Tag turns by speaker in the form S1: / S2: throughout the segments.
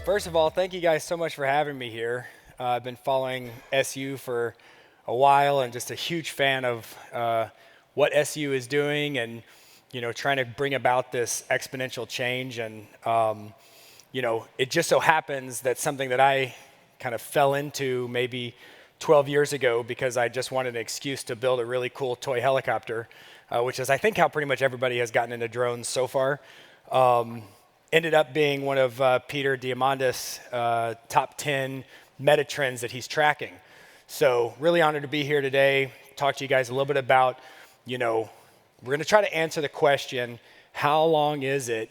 S1: First of all, thank you guys so much for having me here. I've been following SU for a while and just a huge fan of what SU is doing and, trying to bring about this exponential change. And, it just so happens that something that I kind of fell into maybe 12 years ago because I just wanted an excuse to build a really cool toy helicopter, which is I think how pretty much everybody has gotten into drones so far. Ended up being one of Peter Diamandis' top 10 meta trends that he's tracking. So really honored to be here today, talk to you guys a little bit about, we're going to try to answer the question, how long is it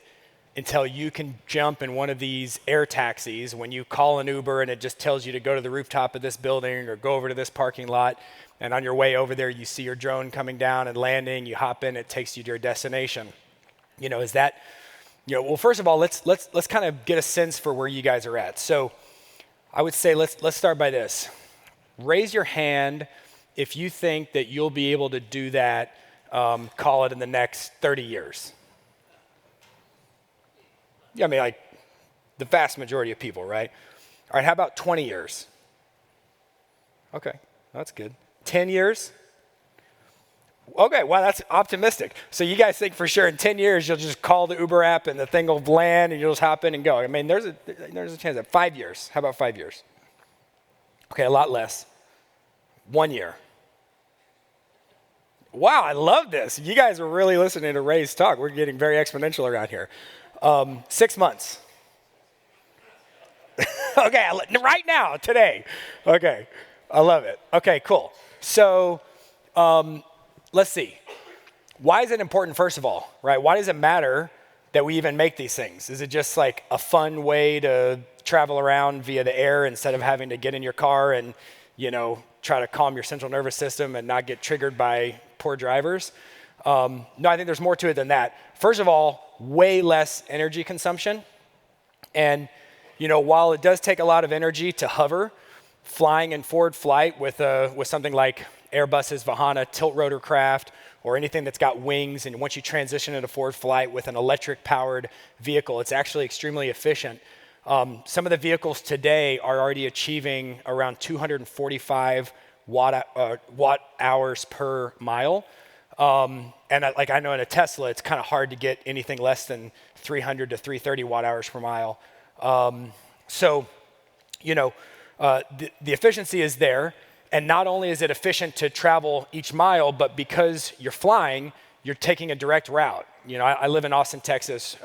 S1: until you can jump in one of these Airtaxis when you call an Uber and it just tells you to go to the rooftop of this building or go over to this parking lot, and on your way over there you see your drone coming down and landing, you hop in, it takes you to your destination. Is that... well, first of all, let's kind of get a sense for where you guys are at. So I would say let's start by this. Raise your hand if you think that you'll be able to do that, call it in the next 30 years. Yeah, I mean, like the vast majority of people, right? All right, how about 20 years? Okay, that's good. 10 years? Okay, well, that's optimistic. So you guys think for sure in 10 years you'll just call the Uber app and the thing will land and you'll just hop in and go. I mean, there's a chance that 5 years. How about 5 years? Okay, a lot less. 1 year. Wow, I love this. You guys are really listening to Ray's talk. We're getting very exponential around here. 6 months. Okay, right now, today. Okay, I love it. Okay, cool. So... let's see. Why is it important, first of all, right? Why does it matter that we even make these things? Is it just like a fun way to travel around via the air instead of having to get in your car and, try to calm your central nervous system and not get triggered by poor drivers? No, I think there's more to it than that. First of all, way less energy consumption. And, while it does take a lot of energy to hover, flying in forward flight with something like Airbus's Vahana tilt rotor craft or anything that's got wings, and once you transition into forward flight with an electric powered vehicle, it's actually extremely efficient. Some of the vehicles today are already achieving around 245 watt hours per mile. And I know in a Tesla, it's kind of hard to get anything less than 300 to 330 watt hours per mile. The efficiency is there. And not only is it efficient to travel each mile, but because you're flying, you're taking a direct route. I live in Austin, Texas,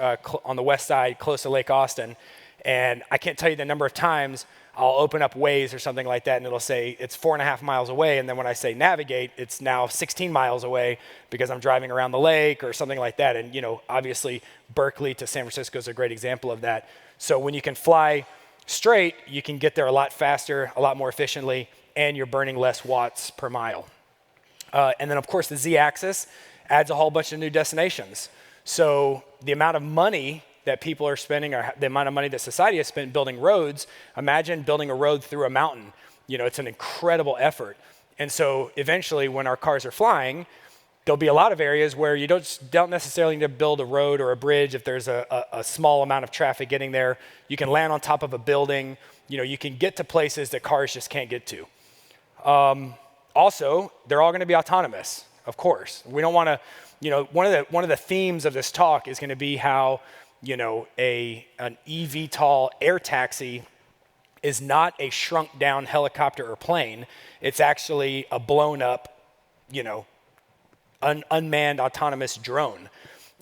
S1: on the west side, close to Lake Austin. And I can't tell you the number of times I'll open up Waze or something like that, and it'll say it's 4.5 miles away. And then when I say navigate, it's now 16 miles away because I'm driving around the lake or something like that. And, obviously, Berkeley to San Francisco is a great example of that. So when you can fly straight, you can get there a lot faster, a lot more efficiently, and you're burning less watts per mile. And then, of course, the Z-axis adds a whole bunch of new destinations. So the amount of money that people are spending or the amount of money that society has spent building roads, imagine building a road through a mountain. It's an incredible effort. And so eventually when our cars are flying, there'll be a lot of areas where you don't necessarily need to build a road or a bridge if there's a small amount of traffic getting there. You can land on top of a building. You can get to places that cars just can't get to. Also, they're all going to be autonomous, of course. We don't want to, one of the themes of this talk is going to be how, an eVTOL air taxi is not a shrunk down helicopter or plane. It's actually a blown up, unmanned autonomous drone.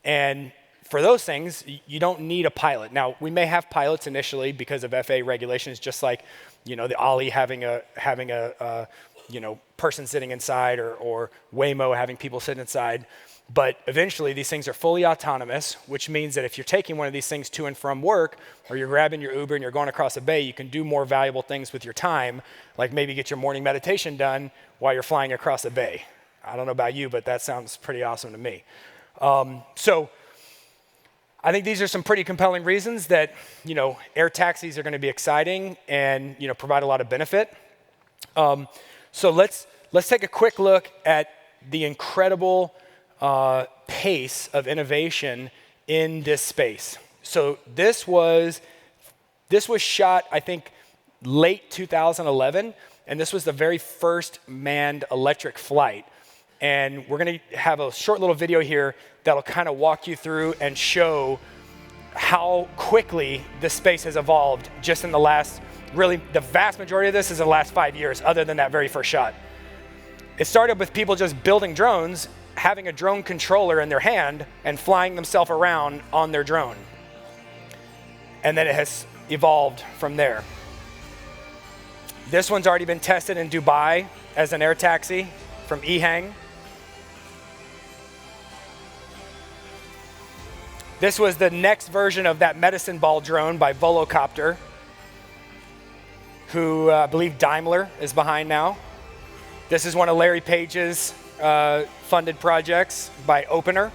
S1: And for those things, you don't need a pilot. Now, we may have pilots initially because of FAA regulations, just like, the Ollie having a person sitting inside or Waymo having people sit inside. But eventually, these things are fully autonomous, which means that if you're taking one of these things to and from work, or you're grabbing your Uber and you're going across a bay, you can do more valuable things with your time, like maybe get your morning meditation done while you're flying across a bay. I don't know about you, but that sounds pretty awesome to me. So I think these are some pretty compelling reasons that, air taxis are going to be exciting and, provide a lot of benefit. So let's take a quick look at the incredible pace of innovation in this space. So this was This was shot, I think, late 2011, and this was the very first manned electric flight. And we're going to have a short little video here that'll kind of walk you through and show how quickly this space has evolved just in the last, really, the vast majority of this is in the last 5 years, other than that very first shot. It started with people just building drones, having a drone controller in their hand, and flying themselves around on their drone. And then it has evolved from there. This one's already been tested in Dubai as an air taxi from EHang. This was the next version of that medicine ball drone by Volocopter, who I believe Daimler is behind now. This is one of Larry Page's funded projects by Opener.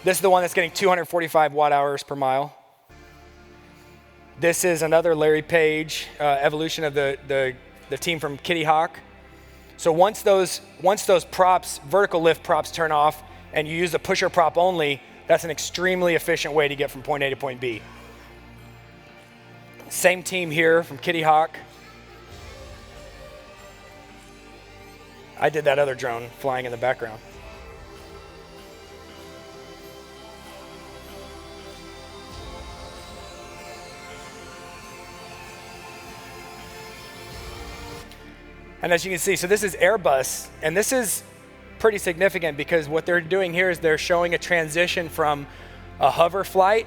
S1: This is the one that's getting 245 watt hours per mile. This is another Larry Page evolution of the team from Kitty Hawk. So once those props, vertical lift props turn off and you use the pusher prop only, that's an extremely efficient way to get from point A to point B. Same team here from Kitty Hawk. I did that other drone flying in the background. And as you can see, so this is Airbus, and this is pretty significant because what they're doing here is they're showing a transition from a hover flight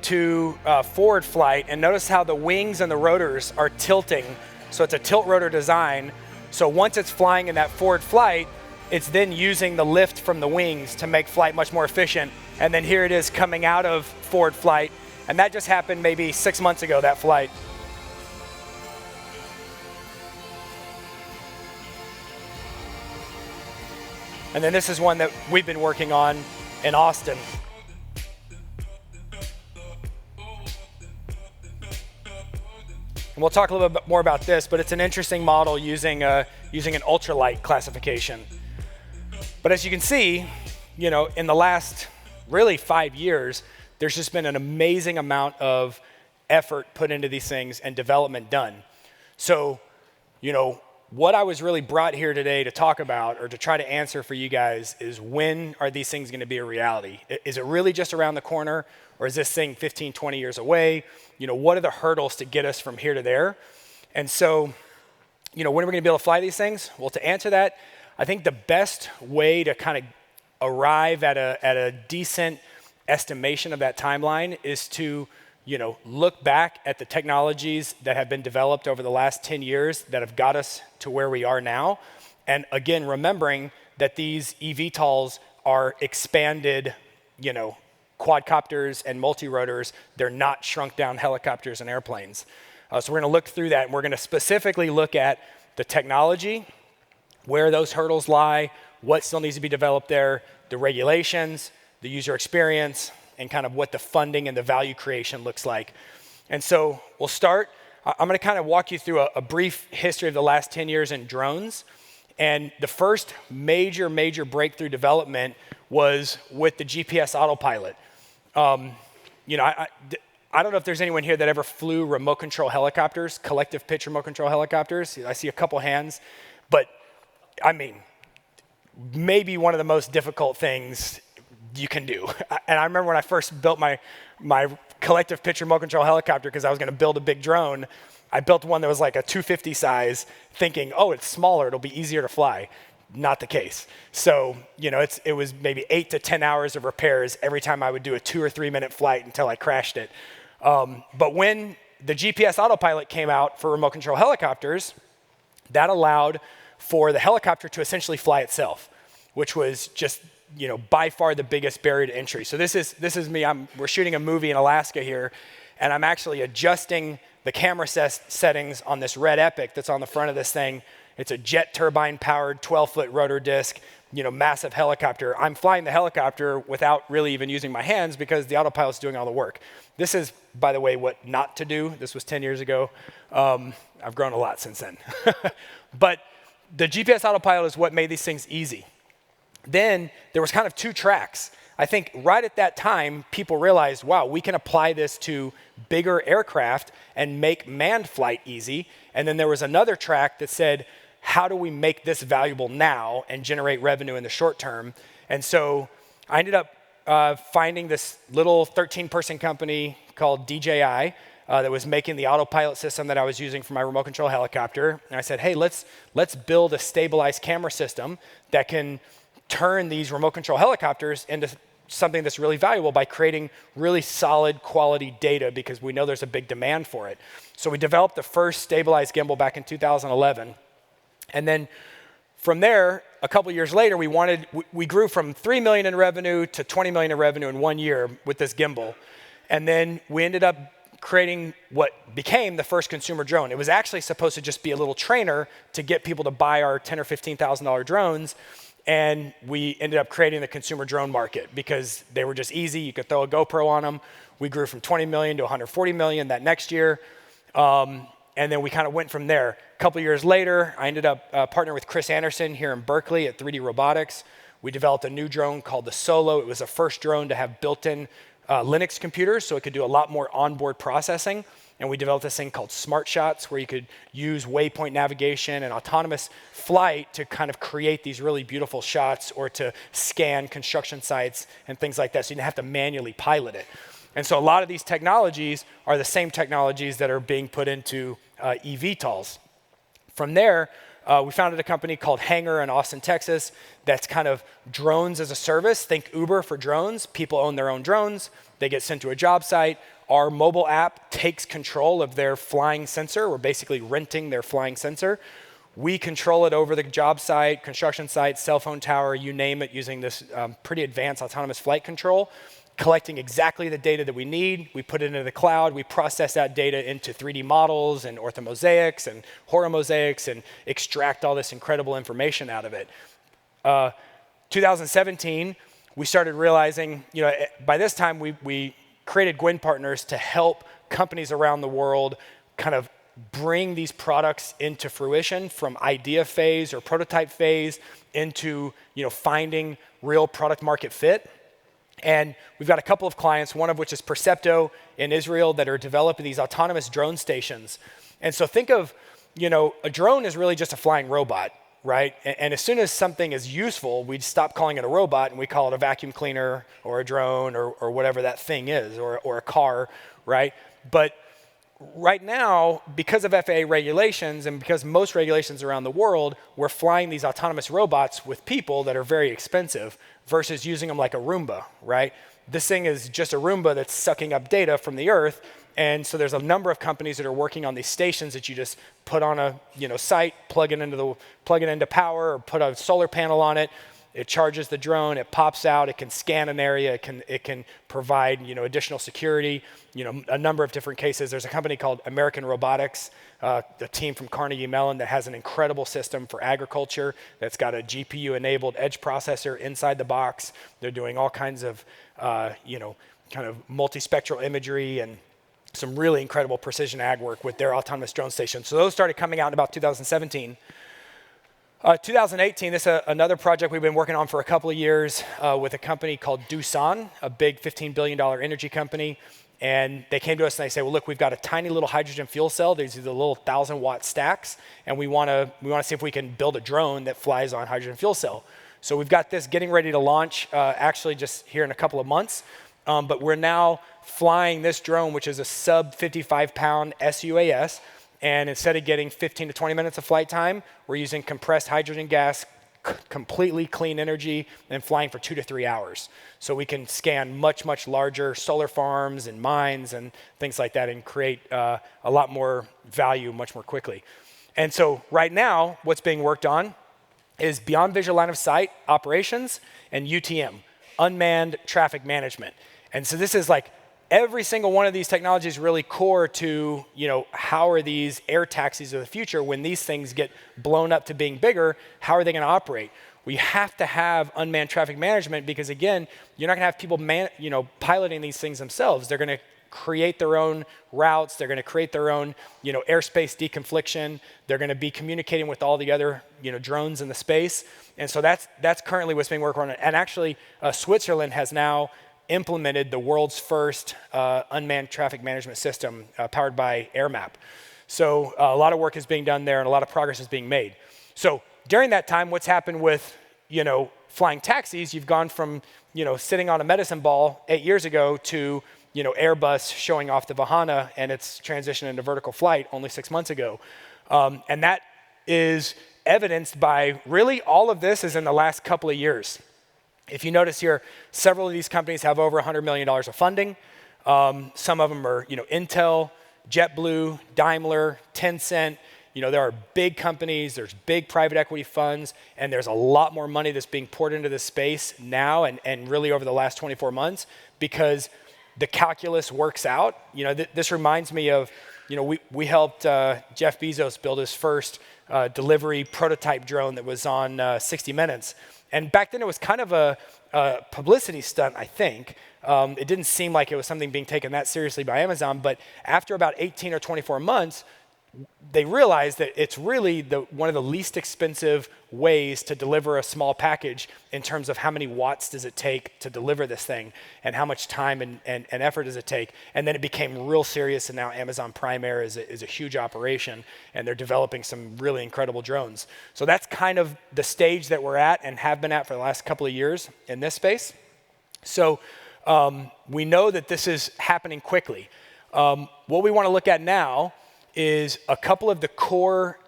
S1: to forward flight. And notice how the wings and the rotors are tilting. So it's a tilt rotor design. So once it's flying in that forward flight, it's then using the lift from the wings to make flight much more efficient. And then here it is coming out of forward flight. And that just happened maybe 6 months ago, that flight. And then this is one that we've been working on in Austin. And we'll talk a little bit more about this, but it's an interesting model using an ultralight classification. But as you can see, in the last really 5 years, there's just been an amazing amount of effort put into these things and development done. So, what I was really brought here today to talk about or to try to answer for you guys is, when are these things going to be a reality? Is it really just around the corner, or is this thing 15, 20 years away? What are the hurdles to get us from here to there? And so, when are we going to be able to fly these things? Well, to answer that, I think the best way to kind of arrive at a decent estimation of that timeline is to look back at the technologies that have been developed over the last 10 years that have got us to where we are now. And again, remembering that these eVTOLs are expanded, quadcopters and multirotors. They're not shrunk down helicopters and airplanes. So we're going to look through that, and we're going to specifically look at the technology, where those hurdles lie, what still needs to be developed there, the regulations, the user experience, and kind of what the funding and the value creation looks like. And so we'll start. I'm going to kind of walk you through a brief history of the last 10 years in drones. And the first major breakthrough development was with the GPS Autopilot. I don't know if there's anyone here that ever flew remote control helicopters, collective pitch remote control helicopters. I see a couple hands. But, maybe one of the most difficult things you can do. And I remember when I first built my collective pitch remote control helicopter, because I was going to build a big drone, I built one that was like a 250 size, thinking, oh, it's smaller, it'll be easier to fly. Not the case. So, it was maybe 8 to 10 hours of repairs every time I would do a 2 or 3 minute flight until I crashed it. But when the GPS Autopilot came out for remote control helicopters, that allowed for the helicopter to essentially fly itself, which was just by far the biggest barrier to entry. So this is me. We're shooting a movie in Alaska here, and I'm actually adjusting the camera settings on this red Epic that's on the front of this thing. It's a jet turbine powered 12-foot rotor disc, massive helicopter. I'm flying the helicopter without really even using my hands because the autopilot's doing all the work. This is, by the way, what not to do. This was 10 years ago. I've grown a lot since then. But the GPS Autopilot is what made these things easy. Then there was kind of 2 tracks. I think right at that time, people realized, wow, we can apply this to bigger aircraft and make manned flight easy. And then there was another track that said, how do we make this valuable now and generate revenue in the short term? And so I ended up finding this little 13-person company called DJI that was making the Autopilot system that I was using for my remote control helicopter. And I said, hey, let's build a stabilized camera system that can turn these remote control helicopters into something that's really valuable by creating really solid quality data, because we know there's a big demand for it. So we developed the first stabilized gimbal back in 2011. And then from there, a couple years later, we grew from $3 million in revenue to $20 million in revenue in 1 year with this gimbal. And then we ended up creating what became the first consumer drone. It was actually supposed to just be a little trainer to get people to buy our $10,000 or $15,000 drones. And we ended up creating the consumer drone market because they were just easy. You could throw a GoPro on them. We grew from 20 million to 140 million that next year. And then we kind of went from there. A couple years later, I ended up partnering with Chris Anderson here in Berkeley at 3D Robotics. We developed a new drone called the Solo. It was the first drone to have built-in Linux computers, so it could do a lot more onboard processing. And we developed this thing called Smart Shots, where you could use waypoint navigation and autonomous flight to kind of create these really beautiful shots, or to scan construction sites and things like that, so you didn't have to manually pilot it. And so a lot of these technologies are the same technologies that are being put into eVTOLs. From there, we founded a company called Hangar in Austin, Texas, that's kind of drones as a service. Think Uber for drones. People own their own drones. They get sent to a job site. Our mobile app takes control of their flying sensor. We're basically renting their flying sensor. We control it over the job site, construction site, cell phone tower, you name it, using this pretty advanced autonomous flight control, collecting exactly the data that we need. We put it into the cloud. We process that data into 3D models and orthomosaics and horomosaics and extract all this incredible information out of it. 2017, we started realizing, by this time we created Guinn Partners to help companies around the world kind of bring these products into fruition from idea phase or prototype phase into finding real product market fit. And we've got a couple of clients, one of which is Percepto in Israel, that are developing these autonomous drone stations. And so think of, a drone is really just a flying robot, right? And as soon as something is useful, we stop calling it a robot and we call it a vacuum cleaner or a drone or whatever that thing is, or a car, right? But right now, because of FAA regulations and because most regulations around the world, we're flying these autonomous robots with people that are very expensive versus using them like a Roomba, right? This thing is just a Roomba that's sucking up data from the Earth. And so there's a number of companies that are working on these stations that you just put on a site, plug it into power, or put a solar panel on it. It charges the drone, it pops out, it can scan an area, it can provide additional security, a number of different cases. There's a company called American Robotics, a team from Carnegie Mellon that has an incredible system for agriculture that's got a GPU-enabled edge processor inside the box. They're doing all kinds of kind of multispectral imagery and some really incredible precision ag work with their autonomous drone station. So those started coming out in about 2017. 2018, this is another project we've been working on for a couple of years with a company called Doosan, a big $15 billion energy company. And they came to us and they said, well, look, we've got a tiny little hydrogen fuel cell. These are the little 1,000-watt stacks. And we want to see if we can build a drone that flies on hydrogen fuel cell. So we've got this getting ready to launch actually just here in a couple of months. But we're now flying this drone, which is a sub 55-pound SUAS. And instead of getting 15 to 20 minutes of flight time, we're using compressed hydrogen gas, completely clean energy, and flying for 2 to 3 hours. So we can scan much, much larger solar farms and mines and things like that and create a lot more value much more quickly. And so right now, what's being worked on is beyond visual line of sight operations and UTM, unmanned traffic management. And so this is like every single one of these technologies really core to, how are these air taxis of the future, when these things get blown up to being bigger, how are they going to operate? We have to have unmanned traffic management because, again, you're not going to have people piloting these things themselves. They're going to create their own routes. They're going to create their own, airspace deconfliction. They're going to be communicating with all the other, drones in the space. And so that's currently what's being worked on. And actually, Switzerland has now implemented the world's first unmanned traffic management system powered by AirMap. So a lot of work is being done there and a lot of progress is being made. So during that time, what's happened with, flying taxis, you've gone from, sitting on a medicine ball 8 years ago to, Airbus showing off the Vahana and its transition into vertical flight only 6 months ago. And that is evidenced by really all of this is in the last couple of years. If you notice here, several of these companies have over $100 million of funding. Some of them are, Intel, JetBlue, Daimler, Tencent. There are big companies, there's big private equity funds, and there's a lot more money that's being poured into this space now and really over the last 24 months because the calculus works out. This reminds me of, we helped Jeff Bezos build his first delivery prototype drone that was on 60 Minutes. And back then it was kind of a publicity stunt, I think. It didn't seem like it was something being taken that seriously by Amazon, but after about 18 or 24 months, they realized that it's really one of the least expensive ways to deliver a small package in terms of how many watts does it take to deliver this thing and how much time and effort does it take. And then it became real serious, and now Amazon Prime Air is a huge operation, and they're developing some really incredible drones. So that's kind of the stage that we're at and have been at for the last couple of years in this space. So we know that this is happening quickly. What we want to look at now is a couple of the core,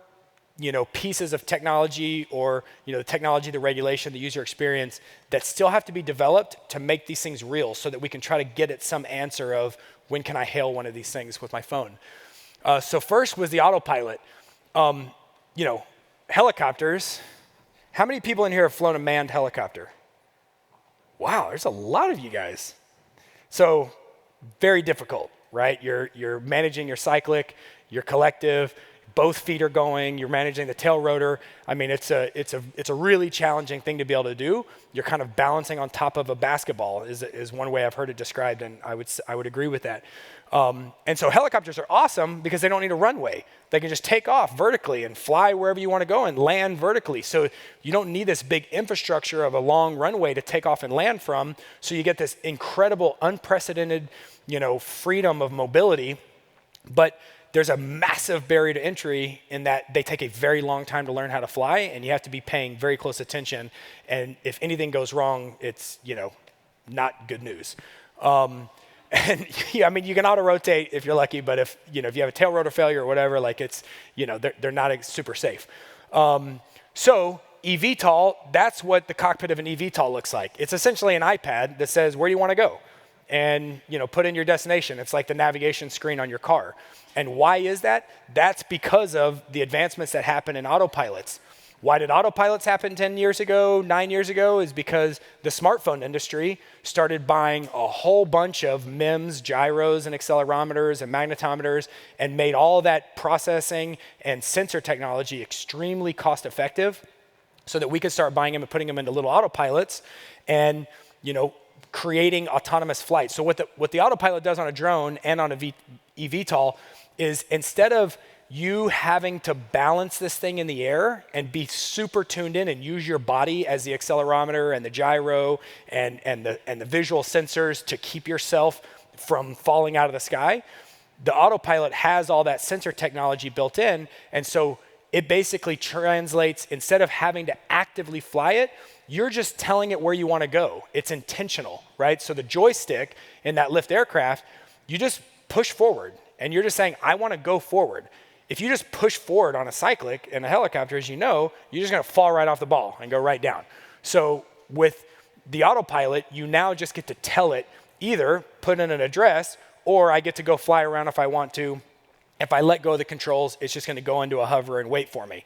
S1: pieces of technology or, the technology, the regulation, the user experience that still have to be developed to make these things real so that we can try to get at some answer of when can I hail one of these things with my phone. So first was the Autopilot. Helicopters. How many people in here have flown a manned helicopter? Wow, there's a lot of you guys. So very difficult, right? You're managing your cyclic, your collective, both feet are going, you're managing the tail rotor. I mean, it's a really challenging thing to be able to do. You're kind of balancing on top of a basketball is one way I've heard it described, and I would agree with that. And so helicopters are awesome because they don't need a runway. They can just take off vertically and fly wherever you want to go and land vertically. So you don't need this big infrastructure of a long runway to take off and land from. So you get this incredible, unprecedented, freedom of mobility. But there's a massive barrier to entry in that they take a very long time to learn how to fly, and you have to be paying very close attention. And if anything goes wrong, it's, not good news. And yeah, I mean, you can auto-rotate if you're lucky, but if you have a tail rotor failure or whatever, like it's, they're not super safe. So eVTOL, that's what the cockpit of an eVTOL looks like. It's essentially an iPad that says, where do you want to go? And put in your destination. It's like the navigation screen on your car. And why is that? That's because of the advancements that happen in autopilots. Why did autopilots happen 10 years ago, 9 years ago? Is because the smartphone industry started buying a whole bunch of MEMS, gyros, and accelerometers, and magnetometers, and made all that processing and sensor technology extremely cost effective so that we could start buying them and putting them into little autopilots and, creating autonomous flight. So what the autopilot does on a drone and on a eVTOL is instead of you having to balance this thing in the air and be super tuned in and use your body as the accelerometer and the gyro and the visual sensors to keep yourself from falling out of the sky, the autopilot has all that sensor technology built in, and so it basically translates, instead of having to actively fly it, you're just telling it where you want to go. It's intentional, right? So the joystick in that lift aircraft, you just push forward, and you're just saying, I want to go forward. If you just push forward on a cyclic in a helicopter, as you know, you're just going to fall right off the ball and go right down. So with the autopilot, you now just get to tell it either put in an address, or I get to go fly around if I want to. If I let go of the controls, it's just going to go into a hover and wait for me.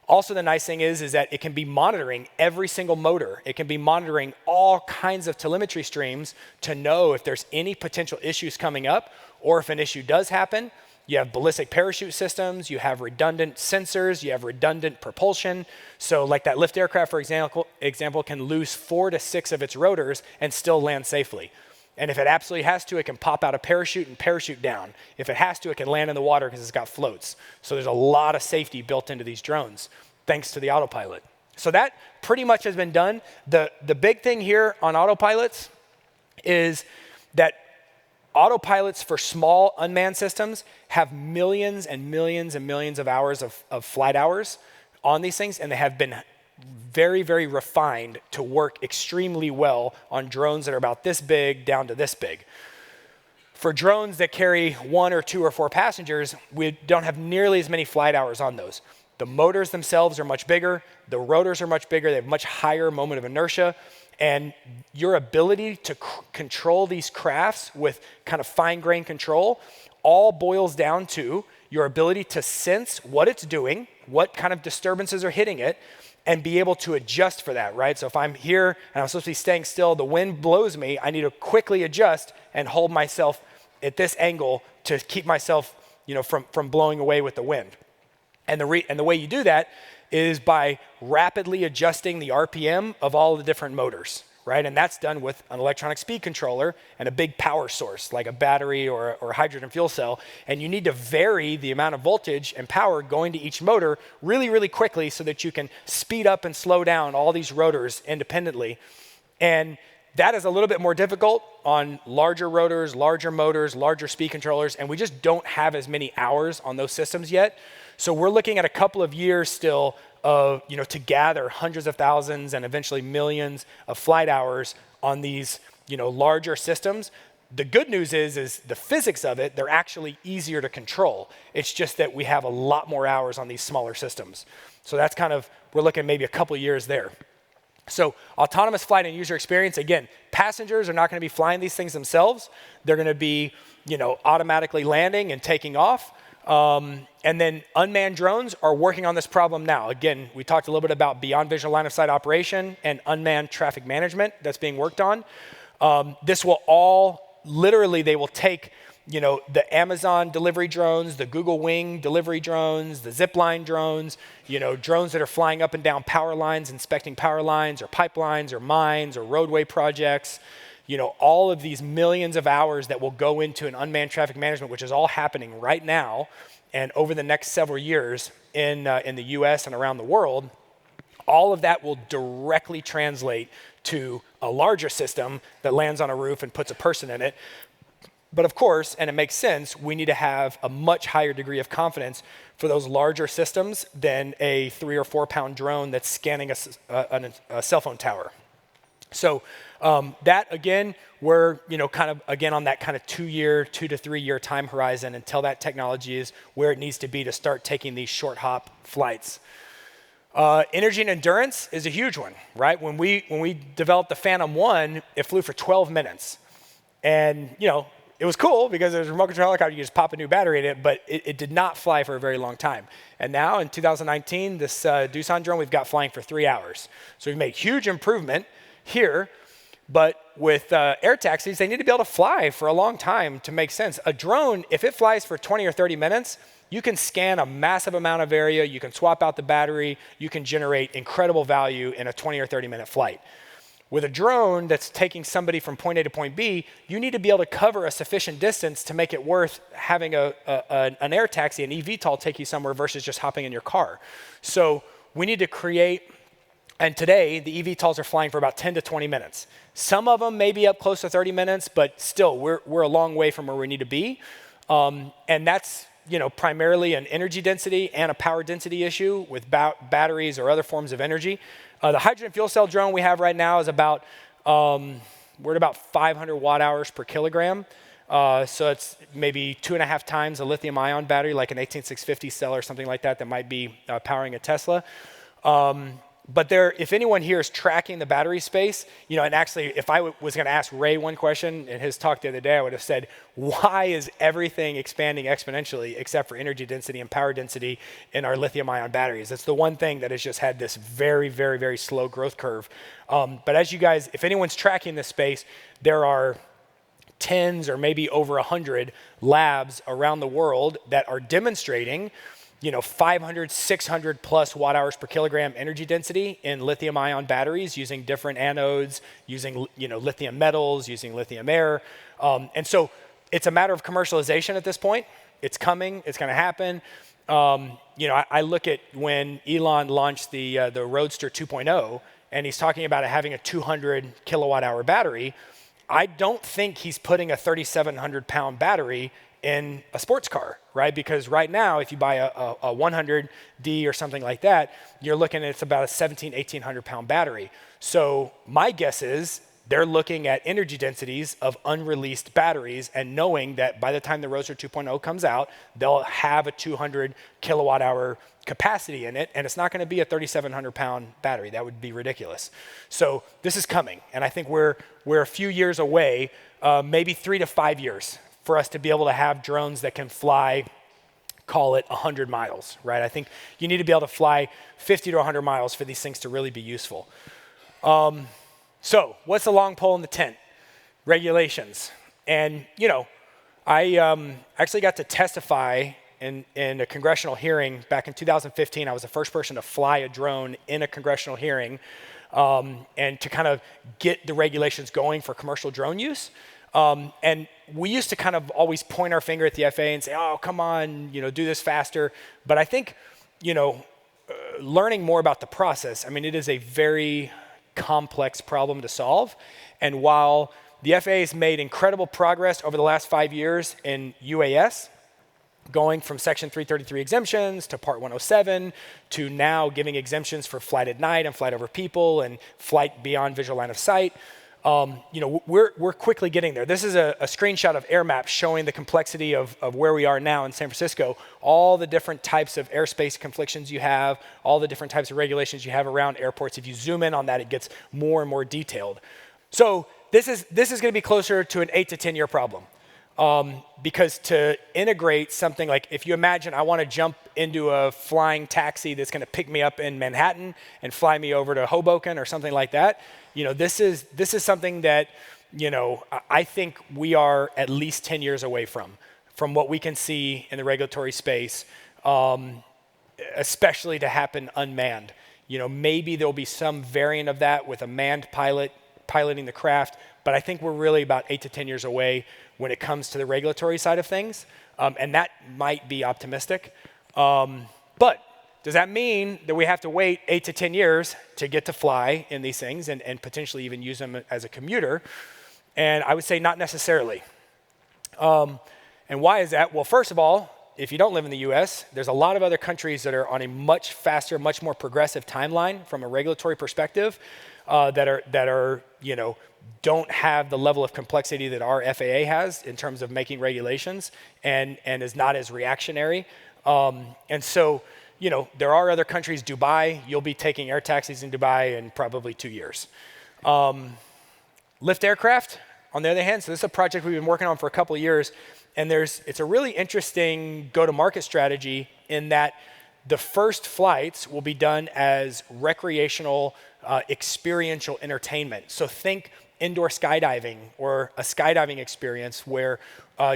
S1: Also, the nice thing is that it can be monitoring every single motor. It can be monitoring all kinds of telemetry streams to know if there's any potential issues coming up, or if an issue does happen. You have ballistic parachute systems, you have redundant sensors, you have redundant propulsion. So like that lift aircraft, for example, can lose 4 to 6 of its rotors and still land safely. And if it absolutely has to, it can pop out a parachute and parachute down. If it has to, it can land in the water because it's got floats. So there's a lot of safety built into these drones, thanks to the autopilot. So that pretty much has been done. The big thing here on autopilots is that autopilots for small unmanned systems have millions and millions and millions of hours of flight hours on these things, and they have been very, very refined to work extremely well on drones that are about this big down to this big. For drones that carry 1 or 2 or 4 passengers, we don't have nearly as many flight hours on those. The motors themselves are much bigger, the rotors are much bigger, they have much higher moment of inertia, and your ability to control these crafts with kind of fine-grained control all boils down to your ability to sense what it's doing, what kind of disturbances are hitting it, and be able to adjust for that, right? So if I'm here and I'm supposed to be staying still, the wind blows me, I need to quickly adjust and hold myself at this angle to keep myself, from blowing away with the wind. And the way you do that is by rapidly adjusting the RPM of all the different motors, right? And that's done with an electronic speed controller and a big power source, like a battery or a hydrogen fuel cell. And you need to vary the amount of voltage and power going to each motor really, really quickly so that you can speed up and slow down all these rotors independently. And that is a little bit more difficult on larger rotors, larger motors, larger speed controllers, and we just don't have as many hours on those systems yet. So we're looking at a couple of years still of, to gather hundreds of thousands and eventually millions of flight hours on these, larger systems. The good news is the physics of it, they're actually easier to control. It's just that we have a lot more hours on these smaller systems. So that's we're looking maybe a couple of years there. So autonomous flight and user experience, again, passengers are not going to be flying these things themselves. They're going to be, automatically landing and taking off. And then unmanned drones are working on this problem now. Again, we talked a little bit about beyond visual line of sight operation and unmanned traffic management that's being worked on. This will all, literally, they will take, the Amazon delivery drones, the Google Wing delivery drones, the zipline drones, drones that are flying up and down power lines, inspecting power lines or pipelines or mines or roadway projects. All of these millions of hours that will go into an unmanned traffic management, which is all happening right now and over the next several years in the US and around the world, all of that will directly translate to a larger system that lands on a roof and puts a person in it. But of course, and it makes sense, we need to have a much higher degree of confidence for those larger systems than a 3 or 4 pound drone that's scanning a cell phone tower. So that, again, we're again on that 2 to 3 year time horizon until that technology is where it needs to be to start taking these short hop flights. Energy and endurance is a huge one, right? When we developed the Phantom 1, it flew for 12 minutes. And, it was cool because there's a remote control helicopter, you just pop a new battery in it, but it did not fly for a very long time. And now in 2019, this Doosan drone we've got flying for 3 hours. So we've made huge improvement here, but with Airtaxis, they need to be able to fly for a long time to make sense. A drone, if it flies for 20 or 30 minutes, you can scan a massive amount of area, you can swap out the battery, you can generate incredible value in a 20 or 30 minute flight. With a drone that's taking somebody from point A to point B, you need to be able to cover a sufficient distance to make it worth having an air taxi, an eVTOL, take you somewhere versus just hopping in your car. So we need to create, and today the eVTOLs are flying for about 10 to 20 minutes. Some of them may be up close to 30 minutes, but still we're a long way from where we need to be. And that's primarily an energy density and a power density issue with batteries or other forms of energy. The hydrogen fuel cell drone we have right now is about, we're at about 500 watt hours per kilogram. So it's maybe 2.5 times a lithium ion battery, like an 18650 cell or something like that might be powering a Tesla. But if anyone here is tracking the battery space, and actually if I was going to ask Ray one question in his talk the other day, I would have said, why is everything expanding exponentially except for energy density and power density in our lithium ion batteries? It's the one thing that has just had this very, very, very slow growth curve. But as you guys, if anyone's tracking this space, there are tens or maybe over 100 labs around the world that are demonstrating 500, 600 plus watt hours per kilogram energy density in lithium ion batteries using different anodes, using lithium metals, using lithium air. And so it's a matter of commercialization at this point. It's coming, it's gonna happen. I look at when Elon launched the Roadster 2.0, and he's talking about it having a 200 kilowatt hour battery. I don't think he's putting a 3,700 pound battery in a sports car, right? Because right now, if you buy a 100D or something like that, you're looking at it's about a 1,800 pound battery. So my guess is they're looking at energy densities of unreleased batteries and knowing that by the time the Roadster 2.0 comes out, they'll have a 200 kilowatt hour capacity in it, and it's not going to be a 3,700 pound battery. That would be ridiculous. So this is coming, and I think we're a few years away, maybe 3 to 5 years, for us to be able to have drones that can fly, call it 100 miles, right? I think you need to be able to fly 50 to 100 miles for these things to really be useful. So what's the long pole in the tent? Regulations. And, I actually got to testify in a congressional hearing back in 2015. I was the first person to fly a drone in a congressional hearing and to kind of get the regulations going for commercial drone use. And we used to kind of always point our finger at the FAA and say, oh, come on, do this faster. But I think, learning more about the process, it is a very complex problem to solve. And while the FAA has made incredible progress over the last 5 years in UAS, going from Section 333 exemptions to Part 107 to now giving exemptions for flight at night and flight over people and flight beyond visual line of sight, we're quickly getting there. This is a screenshot of air maps showing the complexity of where we are now in San Francisco, all the different types of airspace conflictions you have, all the different types of regulations you have around airports. If you zoom in on that, it gets more and more detailed. So this is going to be closer to an 8 to 10 year problem. Because to integrate something like, if you imagine I want to jump into a flying taxi that's going to pick me up in Manhattan and fly me over to Hoboken or something like that, this is something that, I think we are at least 10 years away from what we can see in the regulatory space, especially to happen unmanned. Maybe there'll be some variant of that with a manned pilot piloting the craft, but I think we're really about 8 to 10 years away when it comes to the regulatory side of things, and that might be optimistic. But does that mean that we have to wait 8 to 10 years to get to fly in these things and potentially even use them as a commuter? And I would say not necessarily. And why is that? Well, first of all, if you don't live in the US, there's a lot of other countries that are on a much faster, much more progressive timeline from a regulatory perspective that are don't have the level of complexity that our FAA has in terms of making regulations and is not as reactionary. And so, there are other countries, Dubai, you'll be taking Airtaxis in Dubai in probably 2 years. Lift aircraft, on the other hand, so this is a project we've been working on for a couple of years, and it's a really interesting go-to-market strategy in that the first flights will be done as recreational, experiential entertainment. So think indoor skydiving or a skydiving experience where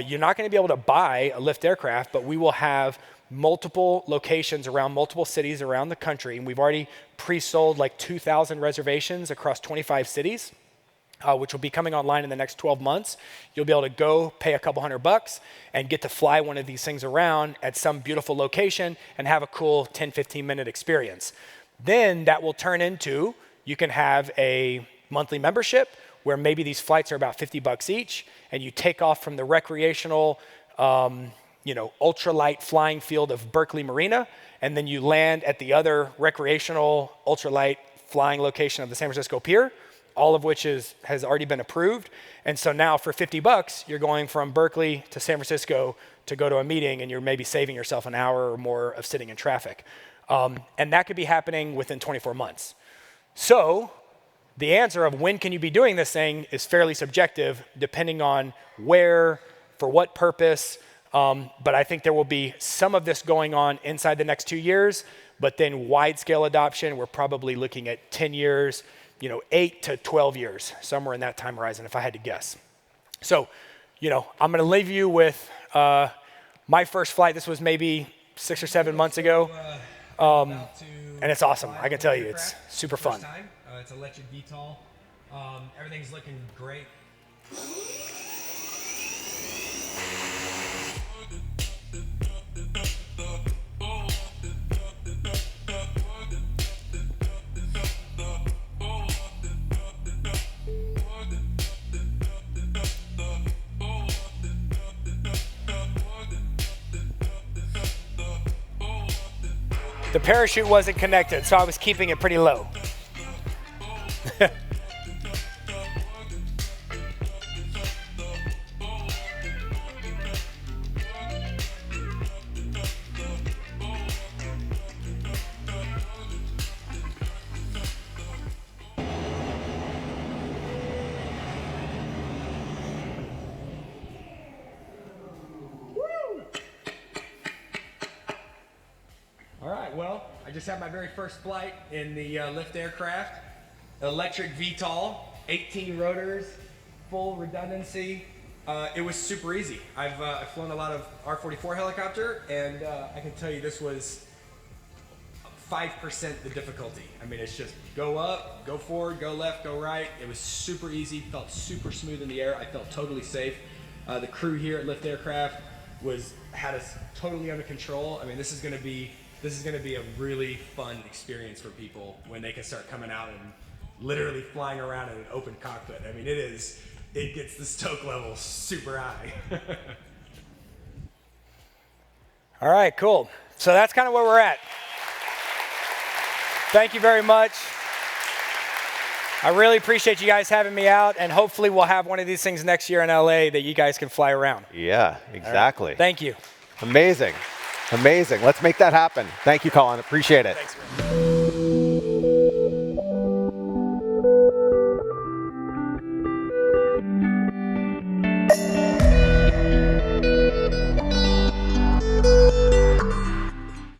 S1: you're not going to be able to buy a lift aircraft, but we will have multiple locations around multiple cities around the country. And we've already pre-sold like 2,000 reservations across 25 cities, which will be coming online in the next 12 months. You'll be able to go pay a couple $100 and get to fly one of these things around at some beautiful location and have a cool 10, 15 minute experience. Then that will turn into, you can have a monthly membership where maybe these flights are about $50 each, and you take off from the recreational, ultralight flying field of Berkeley Marina, and then you land at the other recreational ultralight flying location of the San Francisco Pier, all of which has already been approved. And so now for $50, you're going from Berkeley to San Francisco to go to a meeting, and you're maybe saving yourself an hour or more of sitting in traffic. And that could be happening within 24 months. So the answer of when can you be doing this thing is fairly subjective, depending on where, for what purpose. But I think there will be some of this going on inside the next 2 years, but then wide-scale adoption, we're probably looking at 10 years, 8 to 12 years, somewhere in that time horizon, if I had to guess. So, I'm going to leave you with my first flight. This was maybe 6 or 7 months ago, and it's awesome. I can tell you, it's super fun.
S2: It's electric VTOL. Everything's looking great.
S1: the parachute wasn't connected, so I was keeping it pretty low.
S2: All right, well, I just had my very first flight in the Lift aircraft. Electric VTOL, 18 rotors, full redundancy. It was super easy. I've flown a lot of R-44 helicopter, and I can tell you this was 5% the difficulty. I mean, it's just go up, go forward, go left, go right. It was super easy, felt super smooth in the air. I felt totally safe. The crew here at Lift Aircraft had us totally under control. I mean, this is going to be a really fun experience for people when they can start coming out and literally flying around in an open cockpit. I mean, it gets the stoke level super high.
S1: All right, cool. So that's kind of where we're at. Thank you very much. I really appreciate you guys having me out, and hopefully we'll have one of these things next year in LA that you guys can fly around.
S3: Yeah, exactly.
S1: Right. Thank you.
S3: Amazing. Amazing. Let's make that happen. Thank you, Colin. Appreciate it.
S1: Thanks, man.